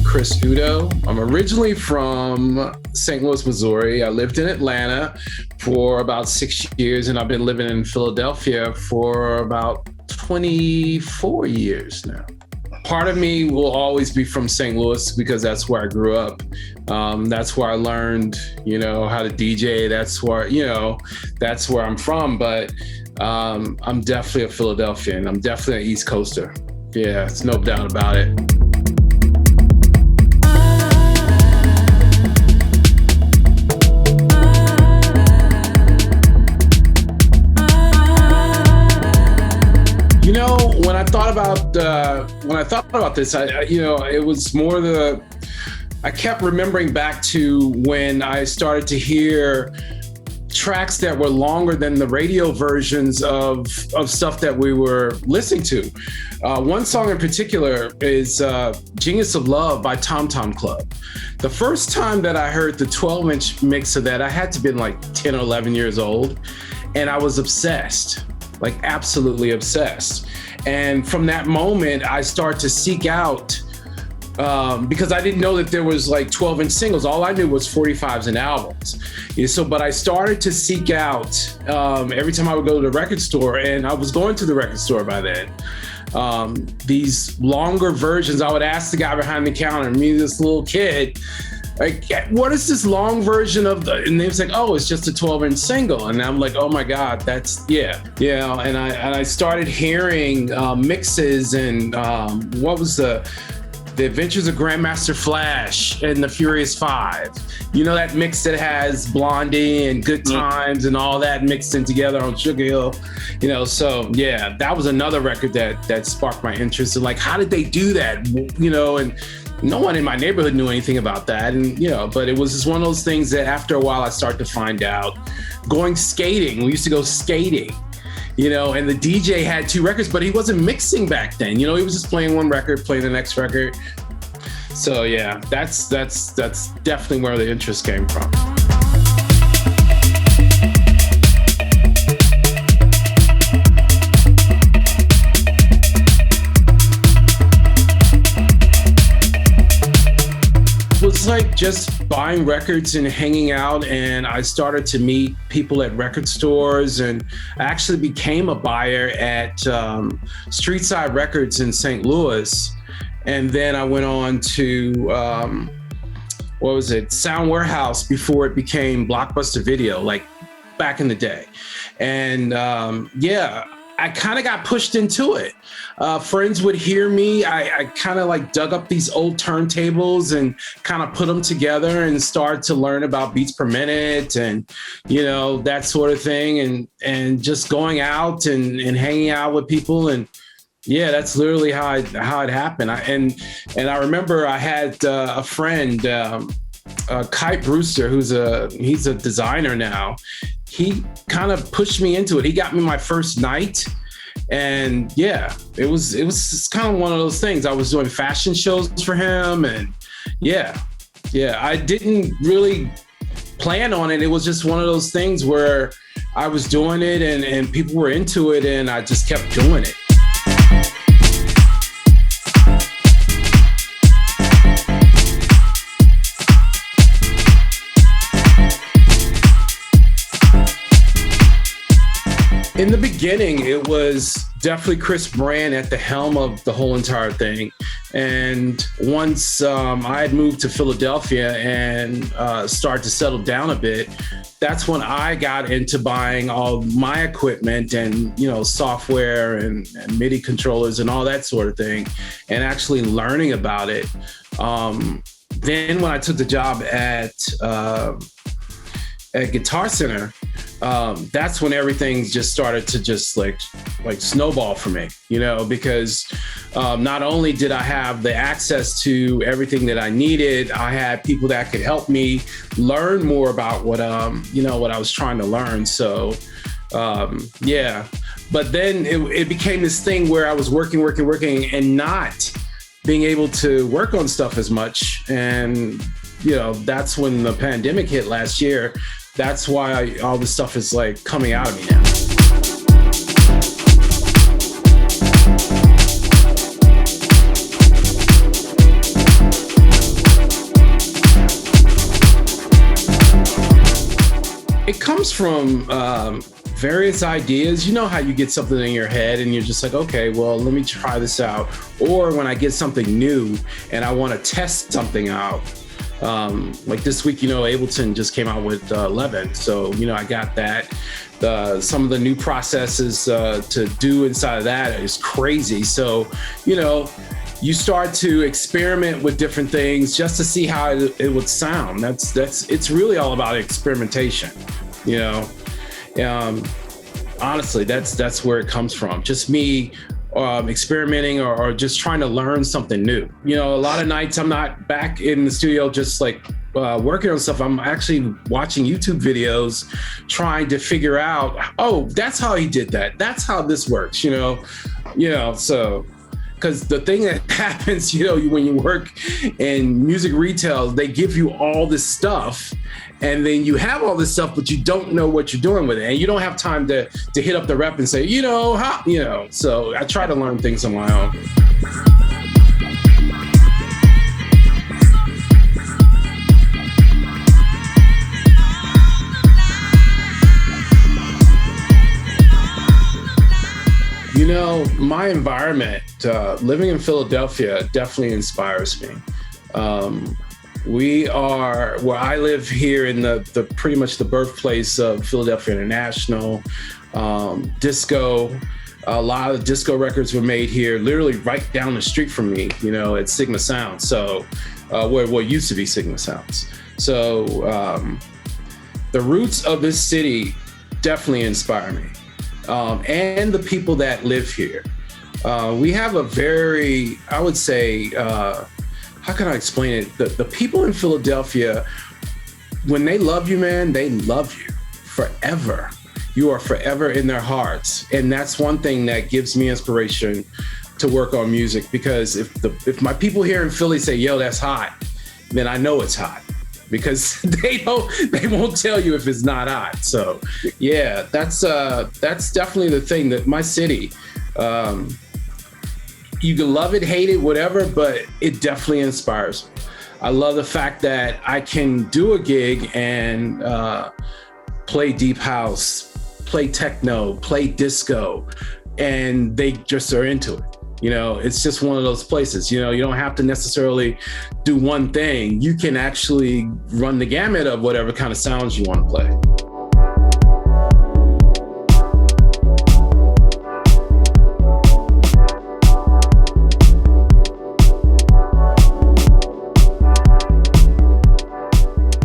Chris Udoh. I'm originally from St. Louis, Missouri. I lived in Atlanta for about 6 years, and I've been living in Philadelphia for about 24 years now. Part of me will always be from St. Louis because that's where I grew up. That's where I learned, how to DJ. That's where I'm from. But I'm definitely a Philadelphian. I'm definitely an East Coaster. Yeah, it's no doubt about it. When I thought about this, it was more I kept remembering back to when I started to hear tracks that were longer than the radio versions of stuff that we were listening to. One song in particular is Genius of Love by Tom Tom Club. The first time that I heard the 12-inch mix of that, I had to have been like 10 or 11 years old, and I was obsessed, like absolutely obsessed. And from that moment, I started to seek out, because I didn't know that there was like 12-inch singles. All I knew was 45s and albums. But I started to seek out every time I would go to the record store, and I was going to the record store by then. These longer versions, I would ask the guy behind the counter, me, this little kid, like, what is this long version of and they was like, oh, it's just a 12-inch single. And I'm like, oh my God, and I started hearing mixes and what was the Adventures of Grandmaster Flash and the Furious Five. That mix that has Blondie and Good Times and all that mixed in together on Sugar Hill. So yeah, that was another record that sparked my interest in, like, how did they do that? And no one in my neighborhood knew anything about that. And, but it was just one of those things that after a while I started to find out. Going skating, we used to go skating, and the DJ had two records, but he wasn't mixing back then. He was just playing one record, playing the next record. So yeah, that's definitely where the interest came from. It was like just buying records and hanging out, and I started to meet people at record stores, and I actually became a buyer at Street Side Records in St. Louis. And then I went on to, Sound Warehouse before it became Blockbuster Video, like back in the day. And I kind of got pushed into it. Friends would hear me. I kind of like dug up these old turntables and kind of put them together and started to learn about beats per minute and, that sort of thing. And just going out and hanging out with people. And yeah, that's literally how it happened. And I remember I had a friend, Kite Brewster, he's a designer now. He kind of pushed me into it. He got me my first night. And yeah, it was kind of one of those things. I was doing fashion shows for him. And yeah, I didn't really plan on it. It was just one of those things where I was doing it and people were into it, and I just kept doing it. In the beginning, it was definitely Chris Brand at the helm of the whole entire thing. And once I had moved to Philadelphia and started to settle down a bit, that's when I got into buying all my equipment and, software and MIDI controllers and all that sort of thing, and actually learning about it. Then when I took the job at Guitar Center, that's when everything just started to just like snowball for me, because not only did I have the access to everything that I needed, I had people that could help me learn more about what I was trying to learn. So yeah, but then it became this thing where I was working and not being able to work on stuff as much. And that's when the pandemic hit last year. That's why all this stuff is like coming out of me now. It comes from various ideas. You know how you get something in your head and you're just like, okay, well, let me try this out. Or when I get something new and I want to test something out. Like this week, Ableton just came out with 11. So, I got that. Some of the new processes to do inside of that is crazy. So, you start to experiment with different things just to see how it would sound. It's really all about experimentation, honestly, that's where it comes from. Just me experimenting or just trying to learn something new. A lot of nights I'm not back in the studio just like working on stuff. I'm actually watching YouTube videos trying to figure out, oh, that's how he did that. That's how this works, so. Because the thing that happens, when you work in music retail, they give you all this stuff and then you have all this stuff, but you don't know what you're doing with it. And you don't have time to hit up the rep and say, how. So I try to learn things on my own. My environment, living in Philadelphia, definitely inspires me. We are where I live here in the pretty much the birthplace of Philadelphia International, disco. A lot of disco records were made here, literally right down the street from me, at Sigma Sound. So, what used to be Sigma Sounds. So, the roots of this city definitely inspire me. And the people that live here. We have a very, I would say, how can I explain it? The people in Philadelphia, when they love you, man, they love you forever. You are forever in their hearts. And that's one thing that gives me inspiration to work on music, because if my people here in Philly say, yo, that's hot, then I know it's hot. Because they won't tell you if it's not hot. So yeah, that's definitely the thing, that my city, you can love it, hate it, whatever, but it definitely inspires me. I love the fact that I can do a gig and play deep house, play techno, play disco, and they just are into it. It's just one of those places, you don't have to necessarily do one thing. You can actually run the gamut of whatever kind of sounds you want to play.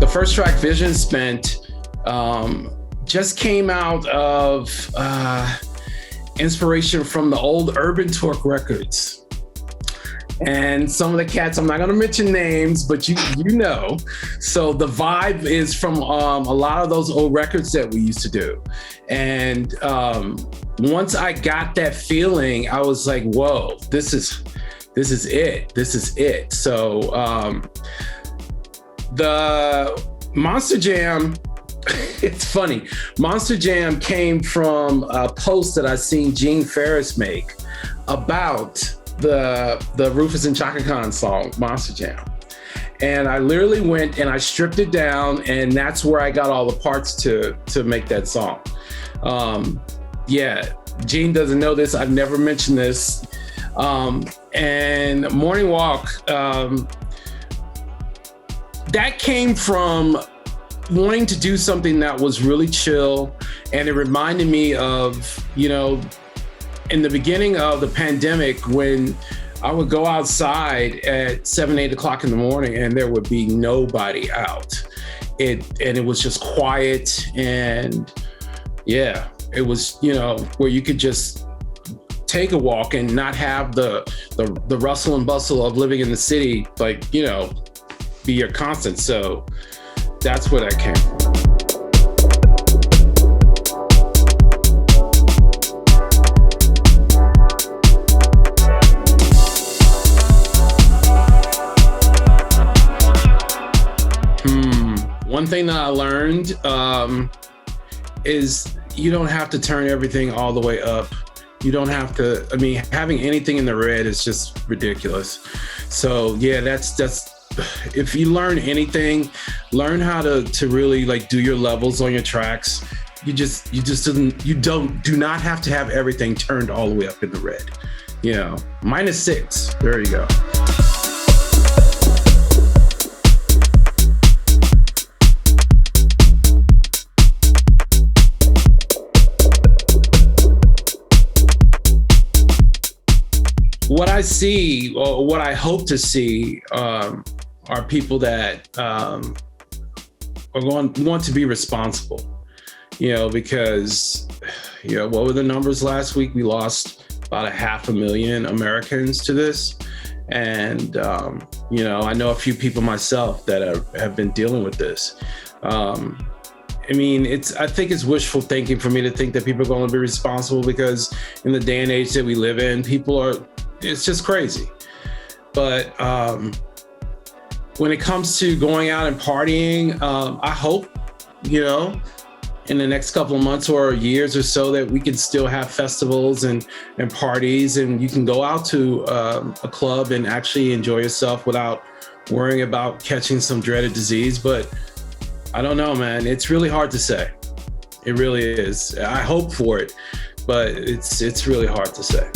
The first track, Vision Spent, just came out of inspiration from the old Urban Torque records. And some of the cats, I'm not going to mention names, but you know. So the vibe is from a lot of those old records that we used to do. And once I got that feeling, I was like, whoa, this is it. This is it. So the Monster Jam, it's funny. Monster Jam came from a post that I seen Gene Ferris make about the Rufus and Chaka Khan song, Monster Jam. And I literally went and I stripped it down, and that's where I got all the parts to make that song. Yeah, Gene doesn't know this. I've never mentioned this. And Morning Walk, that came from wanting to do something that was really chill. And it reminded me of, in the beginning of the pandemic, when I would go outside at 7, 8 o'clock in the morning and there would be nobody out. And it was just quiet. And yeah, it was, where you could just take a walk and not have the rustle and bustle of living in the city, be your constant. So that's where that came from. One thing that I learned is you don't have to turn everything all the way up. You don't have to, having anything in the red is just ridiculous. So yeah, that's if you learn anything, learn how to really like do your levels on your tracks. You do not have to have everything turned all the way up in the red. -6. There you go. What I see, or what I hope to see, are people that want to be responsible. Because what were the numbers last week? We lost about 500,000 Americans to this, and I know a few people myself that have been dealing with this. I think it's wishful thinking for me to think that people are going to be responsible, because in the day and age that we live in, it's just crazy. But when it comes to going out and partying, I hope, in the next couple of months or years or so, that we can still have festivals and parties, and you can go out to a club and actually enjoy yourself without worrying about catching some dreaded disease. But I don't know, man. It's really hard to say. It really is. I hope for it, but it's really hard to say.